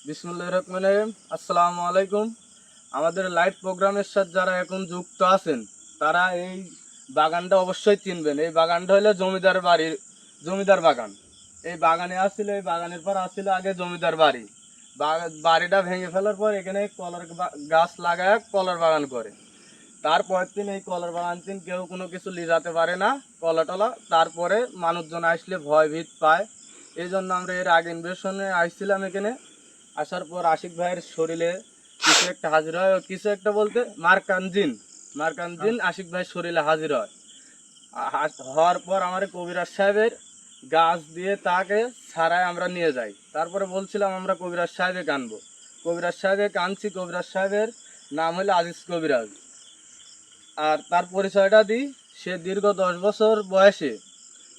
বিসমিল্লাহির রহমানির রহিম। আসসালামু আলাইকুম। আমাদের লাইভ প্রোগ্রামের সাথে যারা এখন যুক্ত আছেন তারা এই বাগানটা অবশ্যই চিনবেন। এই বাগানটা হলো জমিদার বাড়ির জমিদার বাগান। এই বাগানে আসছিল, এই বাগানের পর আসছিল আগে জমিদার বাড়ি। বাড়িটা ভেঙে ফেলার পর এখানে কলার গাছ লাগায় কলার বাগান করে। তারপরের দিন এই কলার বাগান দিন কেউ কোনো কিছু লিজাতে পারে না, কলা টলা। তারপরে মানুষজন আসলে ভয় ভীত পায়। এই জন্য আমরা এর আগে ইনভেশনে আসছিলাম এখানে। আসার পর আশিক ভাইয়ের শরীরে কিছু একটা হাজির হয়, কিছু একটা বলতে মার্কানজিন আশিক ভাইয়ের শরীরে হাজির হয়। হওয়ার পর আমার কবিরাজ সাহেবের গাছ দিয়ে তাকে ছাড়ায় আমরা নিয়ে যাই। তারপরে বলছিলাম আমরা কবিরাজ সাহেবে আনবো। কবিরাজ সাহেবে আনছি। কবিরাজ সাহেবের নাম হলো আজিজ কবিরাজ। আর তার পরিচয়টা দিই, সে দীর্ঘ 10 বছর বয়সে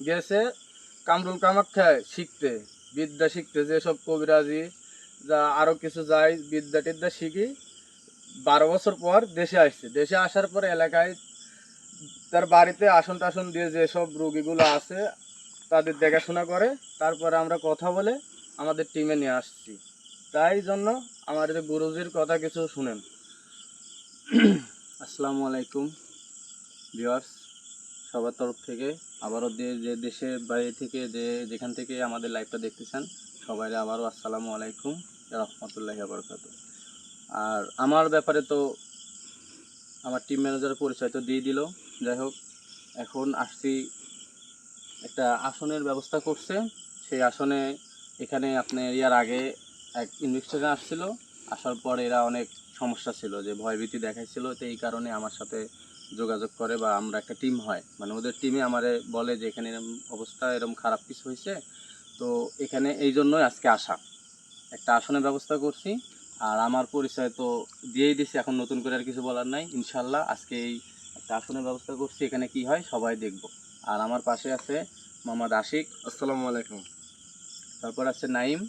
গেছে কামরুল কামাখ্যায় শিখতে, বিদ্যা শিখতে। যেসব কবিরাজি যা আরও কিছু যায় বিদ্যা টিদ্যা শিখি। 12 বছর পর দেশে আসছে। দেশে আসার পর এলাকায় তার বাড়িতে আসন টাসন দিয়ে যেসব রোগীগুলো আছে তাদের দেখাশোনা করে। তারপরে আমরা কথা বলে আমাদের টিমে নিয়ে আসছি। তাই জন্য আমাদের গুরুজির কথা কিছু শুনেন। আসসালামু আলাইকুম ভিউয়ার্স, সবার তরফ থেকে আবারও যে দেশের বাইরে থেকে যেখান থেকে আমাদের লাইভটা দেখতেছেন সবাই আবারও আসসালামু আলাইকুম রহমতুল্লাহি ওয়া বারাকাতুহু। আর আমার ব্যাপারে তো আমার টিম ম্যানেজারের পরিচয় তো দিয়ে দিল। যাই হোক, এখন আসছি, একটা আসনের ব্যবস্থা করছে। সেই আসনে এখানে আপনার ইয়ার আগে এক ইনভেস্টর আসছিল। আসার পর এরা অনেক সমস্যা ছিল, যে ভয়ভীতি দেখাইছিল। তো এই কারণে আমার সাথে যোগাযোগ করে বা আমরা একটা টিম হয়, মানে ওদের টিমে আমারে বলে যে এখানে এরকম অবস্থা, এরকম খারাপ কিছু হয়েছে। তো এখানে এই জন্যই আজকে আসা, একটা আসনের ব্যবস্থা করছি। আর আমার পরিচয় তো দিয়েই দিছি, এখন নতুন করে আর কিছু বলার নাই। ইনশাল্লাহ আজকে এই একটা আসনের ব্যবস্থা করছি, এখানে কি হয় সবাই দেখব। আর আমার পাশে আছে মোহাম্মদ আশিক, আসসালামু আলাইকুম। তারপর আছে নাইম,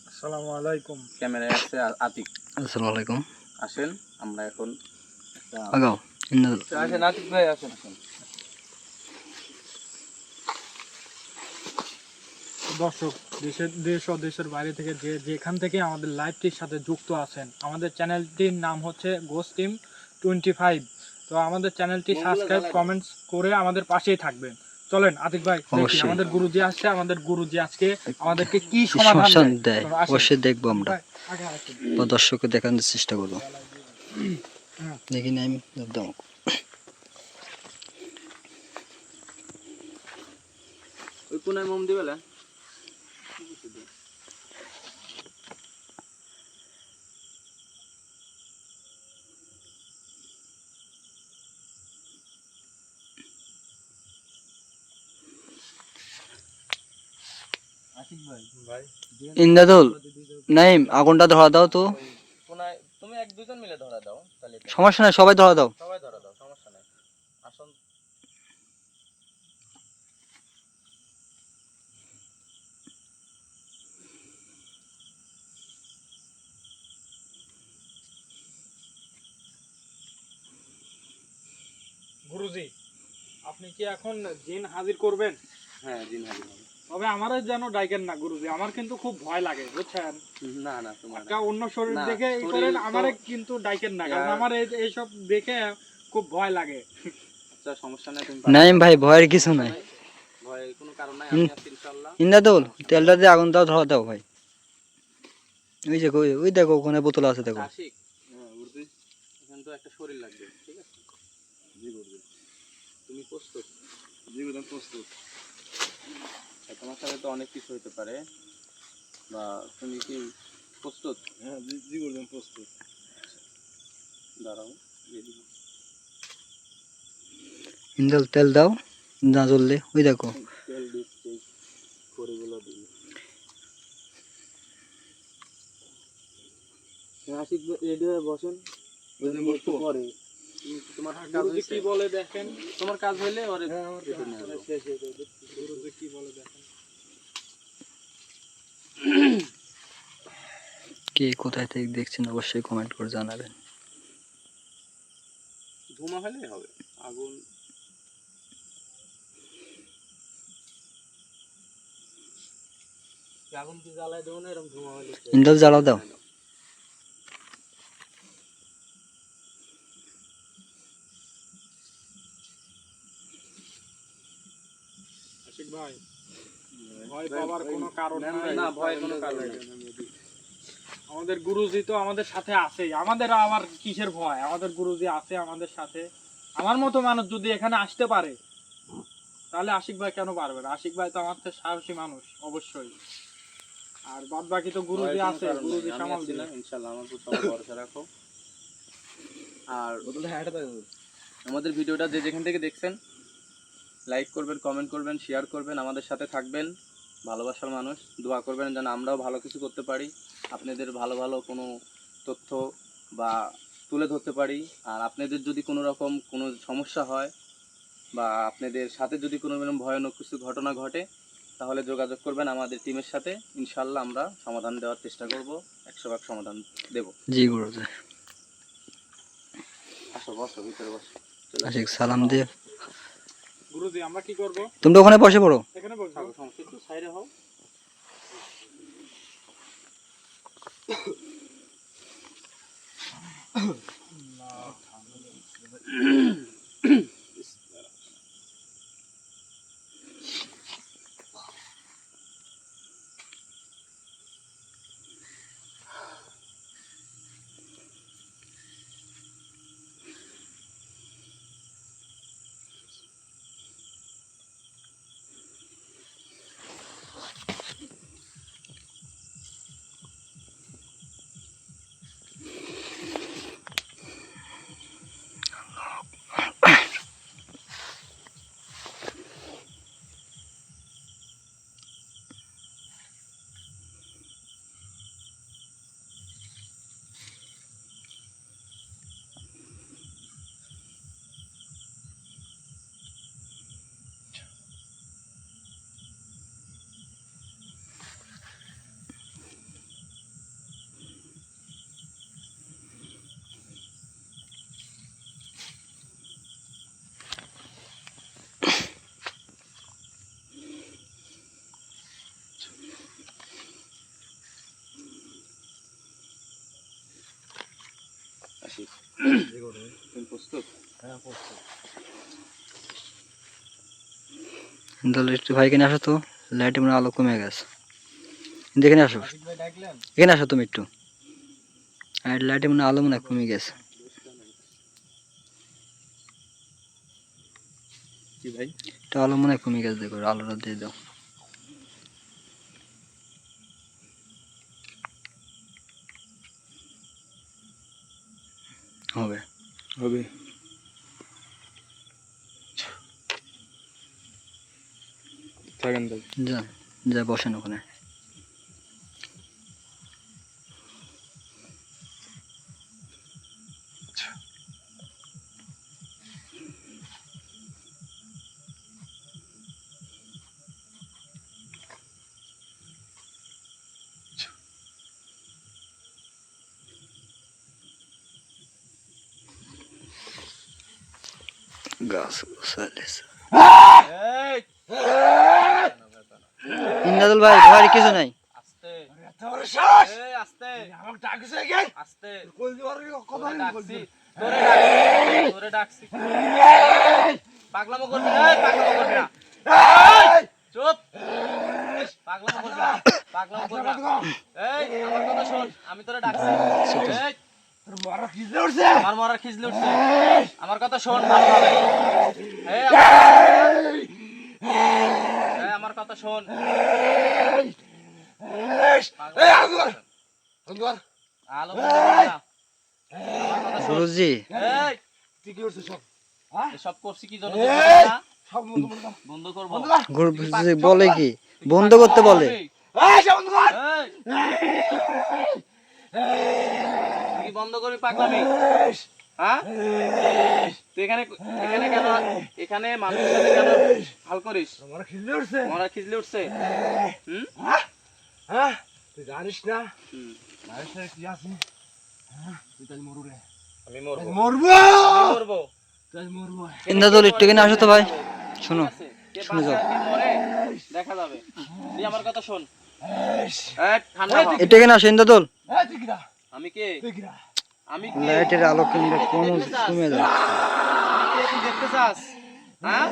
আসসালামু আলাইকুম। ক্যামেরায় আছে আতিক, আসসালামু আলাইকুম। আসেন আমরা এখন আগাও আসেন আতিক ভাই, আসেন আসেন। দর্শক, দেশ ও দেশের বাইরে থেকে যেখান থেকে আমাদের লাইভটির সাথে যুক্ত আছেন, আমাদের চ্যানেলটির নাম হচ্ছে গোস্ট টিম 25। তো আমাদের চ্যানেলটি সাবস্ক্রাইব কমেন্টস করে আমাদের পাশেই থাকবেন। চলেন আতিক ভাই, দেখি আমাদের গুরুজি আসছে। আমাদের গুরুজি আজকে আমাদেরকে কি সমাধান দেয় অবশ্যই দেখবো আমরা, বা দর্শককে দেখানোর চেষ্টা করবো। দেখি না আমি একদম ওই কোনায় মোম দিবেলা। আশিক ভাই ভাই ইন্দাদুল নাইম, আগুনটা ধরা দাও তো। কোনায় তুমি এক দুজন মিলে ধরা দাও, তাহলে সমস্যা নাই, সবাই ধরা দাও। সবাই ধরা দাও, সমস্যা নাই। আসন গুরুজি, আপনি কি এখন জিন হাজির করবেন? হ্যাঁ, জিন হাজির হবে। তবে আমারও যেন ডাইকেন না গুরুজি, আমার কিন্তু খুব ভয় লাগে, বুঝছেন? না না, তোমার একটা অন্য শরীর না, দেখে এই শরীর করেন, তো- আমারে কিন্তু ডাইকেন না, কারণ আমার এইসব দেখে খুব ভয় লাগে। আচ্ছা, সমস্যা নাই, তুমি নাইম ভাই, ভয়ের কিছু নাই। ভয়ের কোনো কারণ নাই, আমি আছি ইনশাআল্লাহ। ইন্দাদুল, তেলটা দিয়ে আগুন দাও, ধরা দাও ভাই। ওই যে ওই দেখো ওখানে বোতল আছে, দেখো। আশিক, উর্দি, এখানে তো একটা শরীর লাগবে, ঠিক আছে? জি উর্দি, তুমি প্রস্তুত? জি উর্দি, প্রস্তুত। তোমার সাথে তো অনেক কিছু হতে পারে, বা তুমি কি প্রস্তুত? হ্যাঁ, জি উর্দি, প্রস্তুত। দাঁড়াও, ইন্দাদুল তেল দাও, না জ্বললে ওই দেখো। তেল দিচ্ছি, খড়িগুলো দিই। আশিক রেডি হয়ে বসেন, পরে তোমার কাজ কি বলে দেখেন। তোমার কাজ হইলে ওরে শেষ হয়ে যাবে। গুরুজি কি বলে দেখেন। কে কোথায় থেকে দেখছেন অবশ্যই কমেন্ট করে জানাবেন। ধোঁয়া হলেই হবে, আগুন আগুন কি জ্বালায় দেবো না, এরকম ধোঁয়া হলে ইন্দাদুল জ্বালাও দাও। আমাদের গুরুজি তো আমাদের সাথে আছে, আমাদের আবার কিসের ভয়, আমাদের গুরুজি আছে আমাদের সাথে। আমার মতো মানুষ যদি এখানে আসতে পারে তাহলে আশিক ভাই কেন পারবে না? আশিক ভাই তো আমার থেকে সাহসী মানুষ অবশ্যই, আর বাদ বাকি তো গুরুজি আছে, গুরুজি সামাল দিলে ইনশাআল্লাহ। আমার উপর তোমরা ভরসা রাখো। আর আমাদের ভিডিওটা যে যেখান থেকে দেখছেন লাইক করবেন, কমেন্ট করবেন, শেয়ার করবেন, আমাদের সাথে থাকবেন। ভালোবাসার মানুষ, দোয়া করবেন যেন আমরাও ভালো কিছু করতে পারি, আপনাদের ভালো ভালো কোনো তথ্য বা তুলে ধরতে পারি। আর আপনাদের যদি কোনো রকম কোনো সমস্যা হয় বা আপনাদের সাথে যদি কোনো রকম ভয়ানক কিছু ঘটনা ঘটে তাহলে যোগাযোগ করবেন আমাদের টিমের সাথে। ইনশাল্লাহ আমরা সমাধান দেওয়ার চেষ্টা করব, 100% সমাধান দেব। জি গুরুজি। আসো, বসো, ভিতরে বসো। আশিক সালাম দিয়ে গুরুজি আমরা কি করব? তোমরা ওখানে বসে পড়ো। এখানে বসবো। সমস্যা একটু সাইডে হও। আসি, তুমি প্রস্তুত? হ্যাঁ, প্রস্তুত। তাহলে একটু ভাই এখানে আসো তো, লাইটে মনে হয় আলো কমে গেছে। কিন্তু এখানে আসো, ভাই ডাকলেন? এখানে আসো তুমি একটু। আর লাইটে মনে হয় আলো মনে হয় কমে গেছে। কি ভাই? এটা আলো মনে হয় কমে গেছে, দেখো আলোটা দিয়ে দাও। হবে হবে। থাকেন ভাই। যা যা বসেন ওখানে। গাছ ইন্দাদুল ভাই, ভয়ের কিছু নাই। আস্তে আস্তে আস্তে। তোরে ডাকছি। পাগলামো করবি না, পাগলামো করবি না। চুপ, পাগলামো করবি না, পাগলামো করবি না। এই আমার কথা শোন, আমি তোরে ডাকছি। এই আমার মরার খিজলি উঠছে, আমার কথা শোন ভালোভাবে। এই আমার কথা শোন। আলো বন্ধ করবি না। আমার কথা শোন। গুরুজি এই সব করছি কি জন্য? বন্ধ করবো। গুরুজি বলে কি বন্ধ করতে বলে? তুই বন্ধ করবি পাগলামি? হ্যাঁ, তুই এখানে এখানে কেন, এখানে মানুষের সাথে কেন হাল করিস? মরা খিজলি উঠছে। হুম, তুই জানিস না হুম। জানিস না কি আছে? তুই তাই মরু রে। আমি মরবো, মরবো আমি মরবো। তুই মরবো। ইন্দাদুল একটু এখানে আসো তো ভাই, শোনো। ঠিক আছে? কে শুনে যাও। বাঁচে আর কে মরে দেখা যাবে। তুই আমার কথা শোন। এই ঠান্ডা হ। একটু এখানে আসো ইন্দাদুল। তুই কিরা? আমি কে? তুই কিরা? আমি কে? লাইটের আলো কমে কমে যাচ্ছে। আমি কে তুই দেখতে চাস? হ্যাঁ,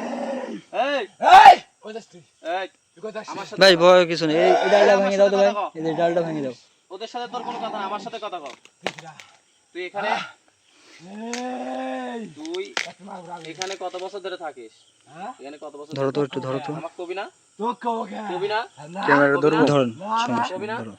এই এই! কই যাস তুই? এই আমার সাথে ভাই কথা ভয় কিছু নেই, এই ডালটা আমার ভেঙে দাও তো সাথে ভাই, কথা কও। এই যে ডালটা ভেঙে দাও। কও। ওদের সাথে তোর কোনো কথা না, আমার সাথে কথা কও। তুই এখানে তুই এখানে কত বছর ধরে থাকিস? এখানে কত বছর ধরো ধরে তো একটু, ধরো তো, আমার কবি না? কবি না? ক্যামেরা ধরবো, ধরুন, কবি সমস্যা না? নেই, ধরো।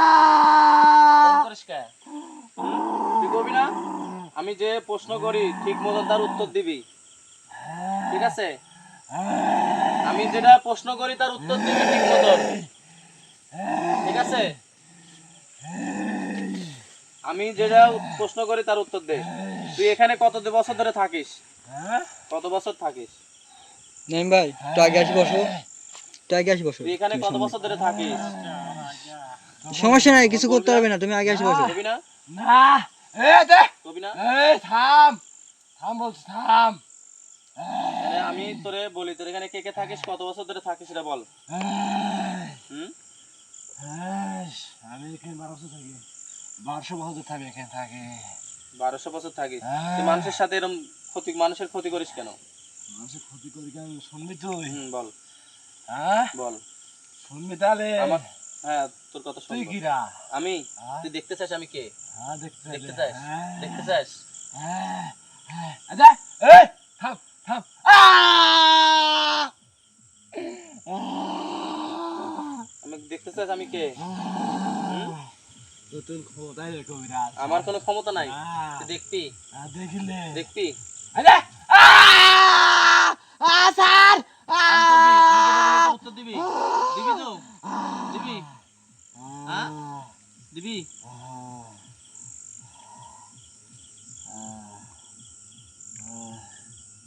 ফোন করিস কে? তুই কবি না? আমি যে প্রশ্ন করি ঠিক মতো তার উত্তর দিবি, ঠিক আছে? আমি যেটা প্রশ্ন করি তার উত্তর দিবি ঠিক মতো, ঠিক আছে? আমি যেটা প্রশ্ন করি তার উত্তর দে। তুই এখানে কত বছর ধরে থাকিস? কত বছর থাকিস? নাইম ভাই একটু আগে আসি বসো, একটু আগে আসি বসো। তুই এখানে কত বছর ধরে থাকিস? সমস্যা নাই, কিছু করতে হবে না, তুমি আগে আসি বসো। কবি না? না এ দে কবি না? এই থাম থাম বলছি থাম তাহলে আমি তোরে বলি, তোর এখানে কে কে থাকিস, কত বছর ধরে থাকিস সেটা বল। হুম? আমি এখানে 1200 থাকি 1200 বছর থাকি এখানে থাকি 1200 বছর থাকিস। তুই মানুষের সাথে এরকম মানুষের ক্ষতি করিস কেন? মানুষের ক্ষতি করি কেন শুনবি তুই বল হ্যাঁ বল। শুনবি তাহলে আমার হ্যাঁ তোর কথা তুই শুনবো। কিরা আমি? হ্যাঁ? তুই দেখতে চাস আমি কে? হ্যাঁ দেখতে দেখতে চাস? দেখতে চাস? হ্যাঁ হ্যাঁ আচ্ছা এই থাম থাম আমি দেখতে চাস আমি কে? তোর ক্ষমতাই রে কবিরাজ আমার কোনো ক্ষমতা নাই। তুই দেখবি? দেখিলে দেখবি? আরে স্যার উত্তর দিবি? দিবি তো? দিবি? হ্যাঁ? দিবি?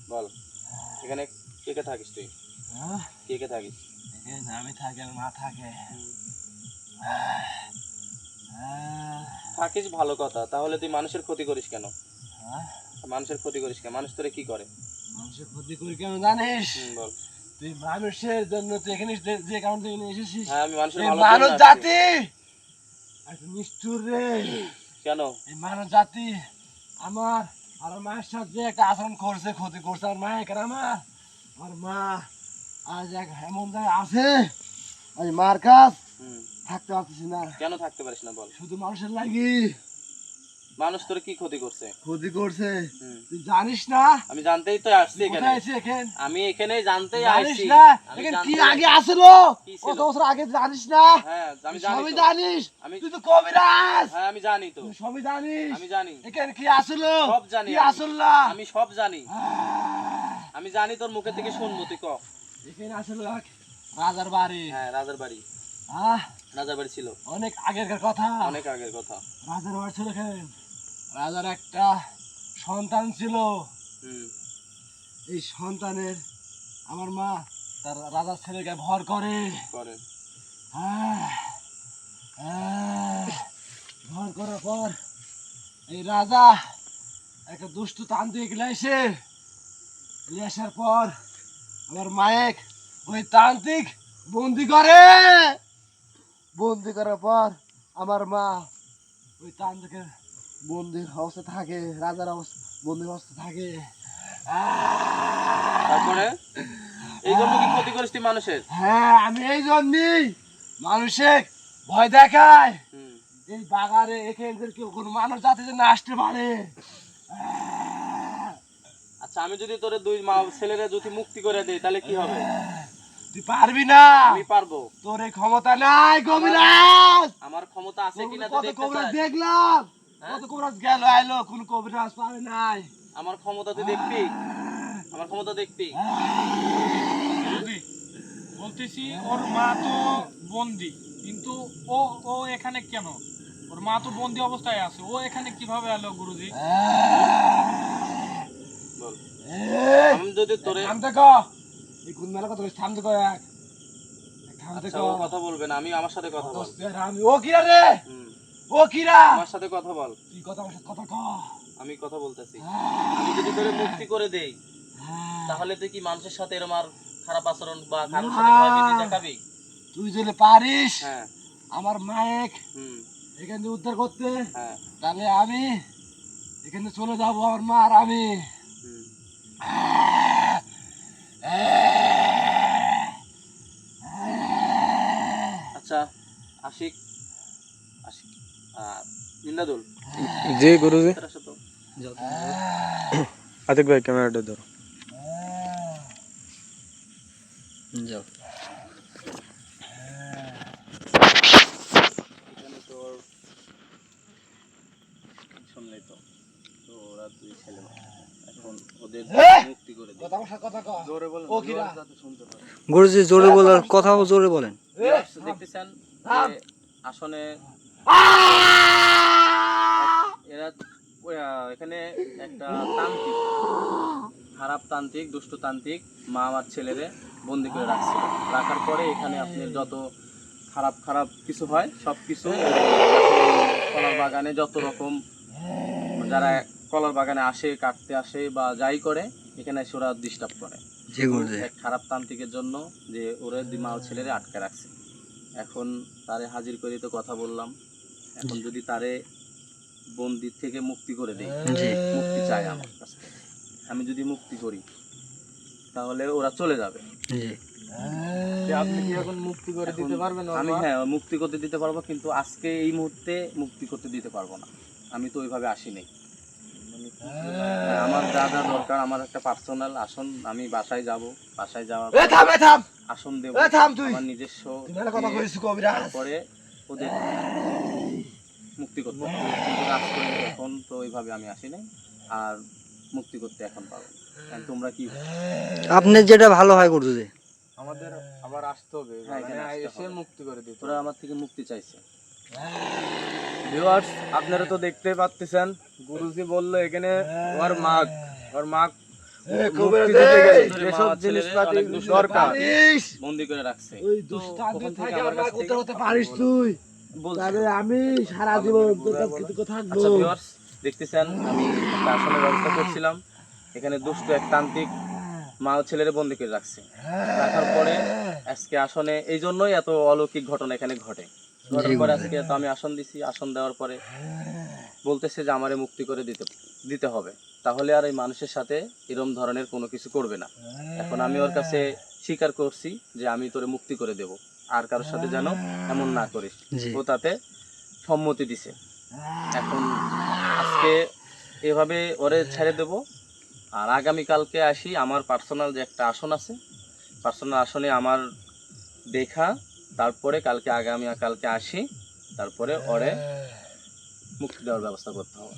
বল এখানে কে কে থাকিস তুই? কে কে থাকিস? আমি থাকি আর মা থাকে থাকিস ভালো কথা, তাহলে তুই মানুষের ক্ষতি করিস কেন? মানুষের ক্ষতি করিস কেন? মানুষ তোরে কি করে? মানুষের ক্ষতি করি কেন জানিস বল। তুই মানুষের জন্য তুই এখানে যে কারণ তুই এখানে এসেছিস হ্যাঁ আমি মানুষের এই ভালো মানব জাতি এত নিষ্ঠুর রে কেন? এই মানব জাতি আমার আর মায়ের সাথে একটা আচরণ করছে ক্ষতি করছে আর মা এখানে আমার মা আজ এক এমন জায়গায় আছে আজ মার কাছ হুম। থাকতে পারতেছি না কেন থাকতে পারিস না বল? শুধু মানুষের লাগি মানুষ তোর কি ক্ষতি করছে? ক্ষতি করছে হুম। তুই জানিস না আমি জানতেই তো আসছি এখানে। কোথায় আছে এখানে আমি এখানে জানতেই জানিস আসছি। না আমি এখানে কি জানতেই আগে আসছি। আসলো কি ছিল? কত বছর আগে জানিস না হ্যাঁ আমি তুই জানি সবই তো। জানিস আমি- তুই তো কবিরাজ হ্যাঁ আমি জানি তো। তুই সবই জানিস আমি জানি। এখানে কি আসলো সব জানি কি আমি। আসলো আমি সব জানি। আমি জানি, তোর মুখে থেকে শুনবো, তুই ক। এখানে আসলো এক রাজার বাড়ি হ্যাঁ রাজার বাড়ি। আহ রাজার বাড়ি ছিল অনেক আগেরকার কথা অনেক আগের কথা। রাজার বাড়ি ছিল এখানে রাজার একটা সন্তান ছিল হুম। এই সন্তানের আমার মা তার রাজার ছেলেকে ভর করে করে। ভর করার পর এই রাজা একটা দুষ্ট তান্ত্রিক এসে আসার পর আমার মায়ের ওই তান্ত্রিক বন্দি করে বন্দি করার পর আমার মা ওই তান্ত্রিকের বন্দি অবস্থা থাকে রাজার অবস্থা বন্দি অবস্থা থাকে তারপরে এই জন্য কি ক্ষতি করিস তুই মানুষের? হ্যাঁ আমি এই জন্যই মানুষের ভয় দেখায় হুম। এই বাগানে এখানকার কেউ কোনো মানুষ যাতে না আসতে পারে আচ্ছা আমি যদি তোর দুই ছেলেরা যদি মুক্তি করে দেই তাহলে কি হবে? তুই পারবি না আমি পারবো। তোর এই ক্ষমতা নাই কবিরাজ আমার ক্ষমতা আছে কিনা তুই কত দেখতে কবিরাজ চাস? দেখলাম হ্যাঁ? কত কবিরাজ গেল আইলো কোন কবিরাজ পাবে নাই আমার ক্ষমতা তুই দেখবি? আমার ক্ষমতা দেখবি? বলতেছি ওর মা তো বন্দি, কিন্তু ও ও এখানে কেন? ওর মা তো বন্দি অবস্থায় আছে, ও এখানে কিভাবে এলো গুরুজি? বল। এই, আমি যদি তোরে থামতে ক এই কোন মেলা কথা বলিস থামতে ক এক থামতে আচ্ছা ক ও কথা বলবে না, আমি আমার সাথে কথা বল। আমি ও কিরা রে হুম। ও কিরা আমার সাথে কথা বল। তুই কথা আমার সাথে কথা ক আমি কথা বলতেছি, আমি যদি তোরে মুক্তি করে দেই তাহলে তুই কি মানুষের সাথে এরকম আর খারাপ আচরণ বা কারোর সাথে ভয়ভীতি দেখাবি? তুই যদি পারিস হ্যাঁ। আমার মায়ের হুম। এখান থেকে উদ্ধার করতে, হ্যাঁ। তাহলে আমি এখানে চলে যাবো আমার মা আর আমি। হুম। আচ্ছা আশিক, আশিক ইন্দাদুল, জি গুরুজি। তোর সাথে আতিক ভাই ক্যামেরাটা ধরো। যাও। এখানে তোর শুনলেই তো, তো ওরা দুই ছেলে এখন ওদের মুক্তি করে দিই। কথা আমার সাথে কথা কও। জোরে বলেন, ও কিরা? যাতে শুনতে পারে। গুরুজি জোরে বলার কথাও জোরে বলেন। দেখতেছেন যে আসনে এরা এখানে একটা তান্ত্রিক, খারাপ তান্ত্রিক, দুষ্ট তান্ত্রিক মা আমার ছেলেরে বন্দি করে রাখছিল। রাখার পরে এখানে আপনার যত খারাপ খারাপ কিছু হয় সব কিছু কলার বাগানে যত রকম যারা কলার বাগানে আসে, কাটতে আসে বা যাই করে, এখানে এসে ওরা ডিস্টার্ব করে। জি গুরুজি। এক খারাপ তান্ত্রিকের জন্য যে ওরা মা ছেলেরে আটকে রাখছে। এখন তারে হাজির করে তো কথা বললাম, এখন যদি তারে বন্দির থেকে মুক্তি করে দেই, জি। মুক্তি চাই আমার কাছ থেকে, আমি যদি মুক্তি করি তাহলে ওরা চলে যাবে। জি। যে আপনি কি এখন মুক্তি করে দিতে পারবেন? আমি হ্যাঁ মুক্তি করতে দিতে পারবো, কিন্তু আজকে এই মুহূর্তে মুক্তি করতে দিতে পারবো না। আমি তো ওইভাবে আসি নাই। হ্যাঁ, আমার যা যা দরকার, আমার একটা পার্সোনাল আসন, আমি বাসায় যাব, বাসায় যাওয়ার এ থাম, এ থাম, আসন দেব এ থাম তুই। আমার নিজস্ব, তুই মেলা কথা কইছিস কবিরাজ। তারপরে ওদের মুক্তি করতে হবে। কিন্তু আজকে এখন তো ওইভাবে আমি আসি নাই, আর মুক্তি করতে এখন পারবো না। এখন তোমরা কি আপনার যেটা ভালো হয় গুরুজি। আমাদের আবার আসতে হবে, হ্যাঁ, এখানে মানে আসতে এসে হবে। মুক্তি করে দিতে তোরা আমার থেকে মুক্তি চাইছে। ভিউয়ার্স, আপনারা তো দেখতে পাচ্ছেন, গুরুজি বলল এখানে ওর মাগ মুক্তি দিতে গেলে যেসব জিনিসপাতি দরকার পারিস, বন্দি করে রাখছে। ওই তো দুষ্টান্তে ওখান থেকে থেকে আমার আমার কাছ করতে থেকে করতে পারিস তুই, বলছে। তাহলে আমি সারা জীবন তোর কাছে কৃতজ্ঞ থাকবো। আচ্ছা ভিউয়ার্স, দেখতেছেন আমি একটা আসনের ব্যবস্থা করছিলাম। এখানে দুষ্ট এক তান্ত্রিক মা ও ছেলেরে বন্দি করে রাখছে। রাখার পরে আজকে আসনে এই জন্যই এত অলৌকিক ঘটনা এখানে ঘটে। ঘটার পরে আজকে তো আমি আসন দিছি, আসন দেওয়ার পরে বলতেছে যে আমারে মুক্তি করে দিতে হবে, তাহলে আর এই মানুষের সাথে এরকম ধরনের কোনো কিছু করবে না। এখন আমি ওর কাছে স্বীকার করছি যে আমি তোরে মুক্তি করে দেব, আর কারোর সাথে যেন এমন না করিস। জি। ও তাতে সম্মতি দিছে। এখন আজকে এভাবে ওরে ছেড়ে দেব, আর আগামীকালকে আসি, আমার পার্সোনাল যে একটা আসন আছে, পার্সোনাল আসনে আমার দেখা, তারপরে কালকে আসি, তারপরে ওরে মুক্তি দেওয়ার ব্যবস্থা করতে হবে।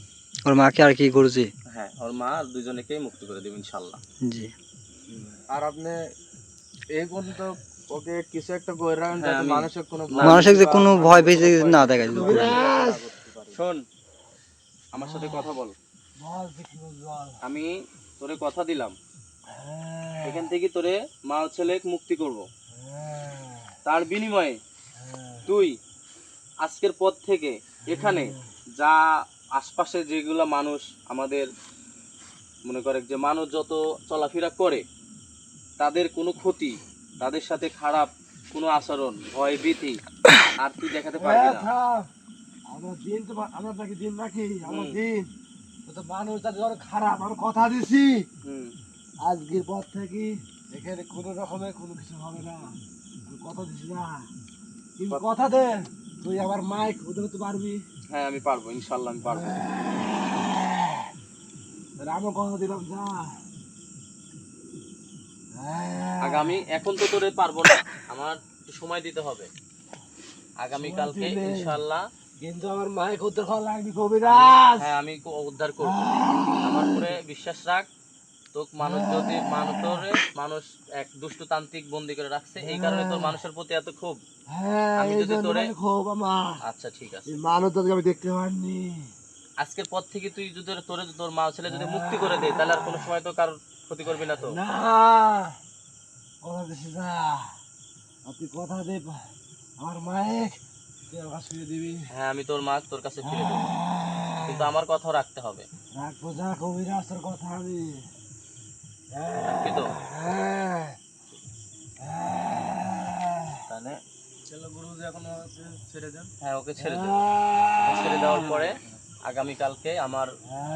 ওর মাকে আর কি গুরুজি? হ্যাঁ, ওর মা আর দুজনেকেই মুক্তি করে দেবে ইনশাল্লাহ। জি। আর আপনি এই পর্যন্ত ওকে কিছু একটা করে রাখেন হ্যাঁ, যাতে আমি- মানুষের কোনো মানুষের যে কোনো ভয় ভীতি না দেখায়। কবিরাজ, শোন, আমার সাথে কথা বল। বল দেখি বল। আমি তোরে কথা দিলাম, এখান থেকে তোরে মা ও ছেলে মুক্তি করব। তার বিনিময়ে তুই আজকের পর থেকে এখানে যা আশপাশে যেগুলো মানুষ আমাদের মনে করে যে মানুষ যত চলাফেরা করে, তাদের কোনো ক্ষতি, তাদের সাথে খারাপ কোনো আচরণ, ভয় ভীতি আর তুই দেখাতে পারবি না। আমার দিন তো আমার নাকি দিন নাকি আমার হুম। দিন তো মানুষ তাদের অনেক খারাপ, আমি কথা দিছি হুম। আজকের পর থেকে এখানে কোনো রকমের কোনো কিছু হবে না, আমি কথা দিছি না, কিন্তু কথা দে তুই আমার মাইক ওদের তো পারবি। হ্যাঁ আমি পারবো, ইনশাল্লাহ আমি পারবো। তাহলে আমিও কথা দিলাম যা। আগামী এখন তো তোরে পারবো না, আমার একটু সময় দিতে হবে। আগামীকালকে সময় দিলে? ইনশাল্লাহ কিন্তু আমার মাইক ওদের খাওয়া লাগবে কবিরাজ। হ্যাঁ আমি উদ্ধার করবো, আমার উপরে বিশ্বাস রাখ। তো মানুষ যদি মানুষ এক দুষ্ট তান্ত্রিক বন্দি করে রাখছে, এই কারণে তোর মানুষের প্রতি এত ক্ষোভ। হ্যাঁ, আমি এই যদি জন্য তোরে- আমি খুব আমার আচ্ছা ঠিক আছে, এই মানুষ তাদেরকে আমি দেখতে পারিনি। আজকের পর থেকে তুই যদি তোর মা ছেলে যদি মুক্তি করে দে, তাহলে আর কোনো সময় তো কারোর ক্ষতি করবি না তো। না, কথা দিছি না, আপনি কথা দে আমার মাইক তুই আমার কাছে ফিরে দিবি। হ্যাঁ আমি তোর মা তোর কাছে ফিরে দেবো। কিন্তু আমার কথাও রাখতে হবে। রাখবো, যা কবিরাজ তোর কথা আমি। রাখবি তো? হ্যাঁ। তাহলে চলো গুরুজি এখন ওকে ছেড়ে দেন। হ্যাঁ, ওকে ছেড়ে দেবো। ওকে ছেড়ে দেওয়ার পরে আগামীকালকে আমার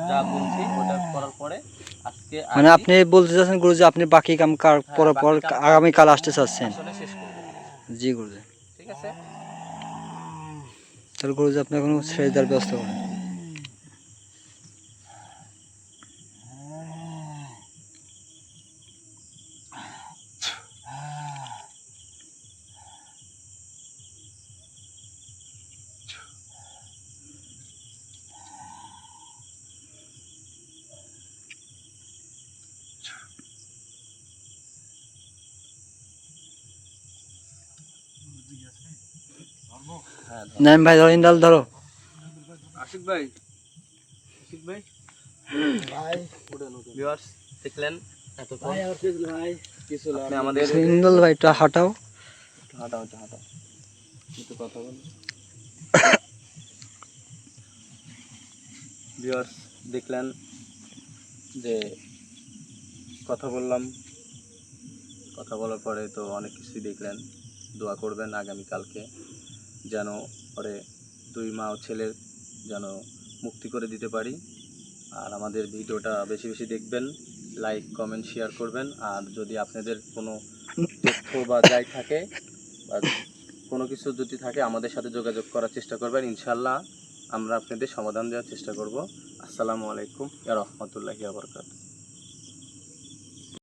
যা বলছি ওটা করার পরে আজকে মানে আজই- আপনি বলতে চাচ্ছেন গুরুজি আপনি বাকি কাম করার পর বাকি কাম আগামীকাল আসতে চাচ্ছেন? আসলে শেষ করবো। জি গুরুজি। ঠিক আছে? তাহলে গুরুজি আপনি এখন ছেড়ে দেওয়ার ব্যবস্থা করেন। হ্যাঁ, নাইম ভাই ধরো, ইন্দাল ধরো। আশিক ভাই, আশিক ভাই, ভাই, ভিউয়ার্স দেখলেন এতক্ষণ ভাই আমার পিছনে ভাই। কিছু আপনি আমাদের ইন্দাল ভাই একটু হাঁটাও। হাঁটাও একটু কথা বল। ভিউয়ার্স দেখলেন যে কথা বললাম, কথা বলার পরে তো অনেক কিছুই দেখলেন। দোয়া করবেন আগামীকালকে যেন পরে দুই মা ও ছেলের যেন মুক্তি করে দিতে পারি। আর আমাদের ভিডিওটা বেশি বেশি দেখবেন, লাইক কমেন্ট শেয়ার করবেন। আর যদি আপনাদের কোনো তথ্য বা যাই থাকে বা কোনো কিছু যদি থাকে আমাদের সাথে যোগাযোগ করার চেষ্টা করবেন, ইনশাল্লাহ আমরা আপনাদের সমাধান দেওয়ার চেষ্টা করব। আসসালামু আলাইকুম ওয়া রাহমাতুল্লাহি ওয়া বারাকাতুহু।